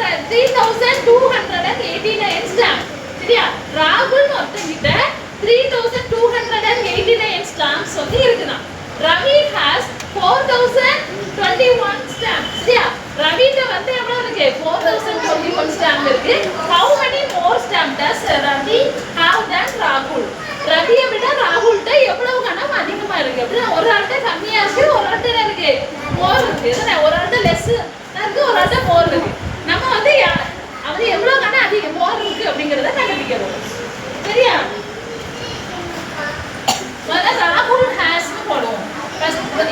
3289 stamp. சரியா? ராகுல் ஒருத்தங்கிட்ட 3289 stamps வந்து இருக்குதான். Ravi has 4021 stamps. சரியா? ரவிட்ட வந்து எவ்வளவு இருக்கு? 4021 stamp இருக்கு. How many more stamps does Ravi have than Rahul? ரவியை விட ராகுல்ட்ட எவ்வளவு கணம் அதிகமா இருக்கு? அப்படின்னா ஒரு ஆள்கிட்ட கம்மியா இருக்கு, ஒரு ஆள்கிட்ட இருக்கு மோர் இருக்கு. ஒரு ஆள்கிட்ட லெஸ் இருக்கு, ஒரு ஆள்கிட்ட மோர் இருக்கு. நம்ம வந்து அவரு எவ்வளவு கணம் அதிகம் மோர் இருக்கு அப்படிங்கறத கண்டுபிடிக்கணும். சரியா? ராகுல் ஹேஸ் போடுவோம்.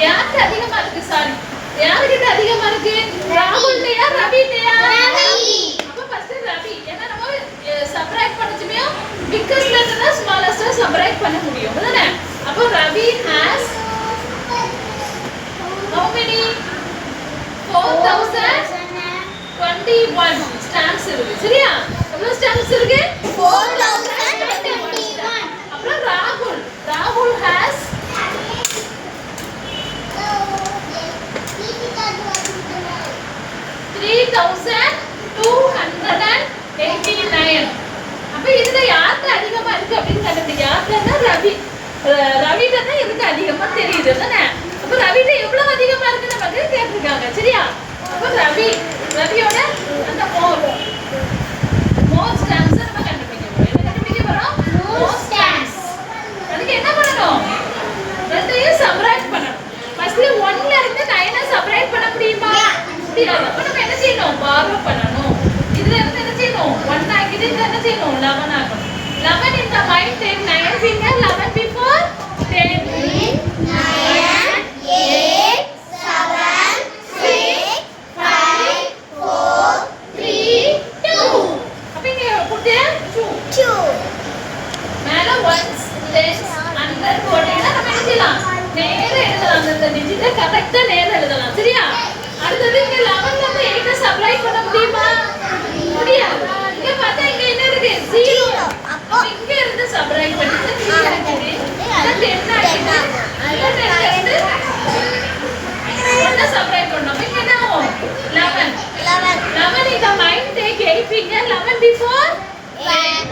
யாருக்கு அதிகமா இருக்கு? சாரி, யாருக்கிட்ட அதிகமா இருக்கு? ராகுல்லையா ரவிலையா? அப்ப ஃபர்ஸ்ட் ரவி. ஏன்னா நம்ம சப்ட்ராக்ட் பண்ணச்சுமே பிக்கஸ்ட்ல இருந்து ஸ்மாலஸ்டா சப்ட்ராக்ட் பண்ண முடியும். அதானே? அப்ப Ravi has how many? 4021 stamps இருக்கு. சரியா? எவ்வளவு stamps இருக்கு? 4021. அப்புறம் ராகுல் has 3289. அப்ப இதுல யாருக்கு அதிகமா இருக்கு அப்படின்னு கண்டுபிடிங்க. யாருன்னா ரவிட்ட தான் இருக்கு அதிகமா தெரியுது தானே? அப்ப ரவிட்ட எவ்வளவு அதிகமா இருக்கு நமக்கு கேட்டிருக்காங்க. சரியா? அப்ப ரவியோட அந்த மோர் ஸ்டாம்ப்ஸ் நம்ம கண்டுபிடிக்கணும். என்ன கண்டுபிடிக்க போறோம்? மோர் ஸ்டாம்ப்ஸ். அதுக்கு என்ன பண்ணணும்? ரெண்டையும் சப்ட்ராக்ட் பண்ணணும். ஃபர்ஸ்ட் 1ல இருந்து 9 சப்ட்ராக்ட் பண்ண முடியுமா? முடியாது. அப்ப நம்ம என்ன செய்யணும்? borrow பண்ணணும். இதுல இருந்து என்ன செய்யணும்? 1 ஆக்கிட்டு இதுல என்ன செய்யணும்? 11 ஆக்கணும். 11 in the mind take 9 finger, 11 before 10. 9 8 7 6 5 4 3 2. அப்ப இங்க போட்டு 2. மேல 1s 10s 100 போட்டீங்கன்னா நம்ம என்ன செய்யலாம்? நேரா எழுதலாம். அந்த டிஜிட்டை கரெக்ட்டா நேரா எழுதலாம். சரியா? அடுத்தது இங்க 11ல இருந்து 8 சப்ட்ராக்ட் பண்ண முடியுமா? முடியாது. இங்க பார்த்தா இங்க என்ன இருக்கு? 0. அப்ப இங்க இருந்து சப்ட்ராக்ட் பண்ணிட்டு 3 ஆக்கிட்டு 10 ஆக்கிட்டு 10ல இருந்து 1 சப்ட்ராக்ட் பண்ணோம். இங்க என்ன ஆகும்? 11 in the mind take 8 finger, 11 before 10.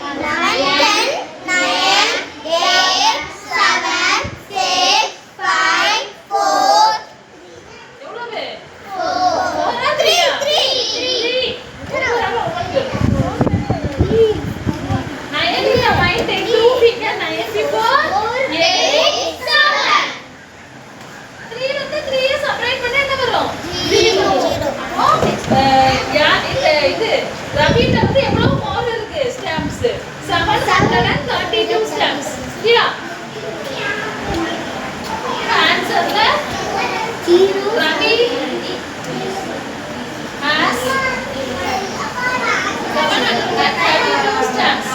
11 10 9 8 7 6 5 4 எவ்வளவு? 4 3 9 in the mind take 2 finger, 9 before 8 7. 3 வந்து 3 சப்ட்ராக்ட் பண்ணா என்ன வரும்? 0. இது ரவிட்ட வந்து எவ்வளவு மோர் இருக்கு? Stamps 732 stamps. சரியா? ஆன்சர்ல ரவி has 732 stamps.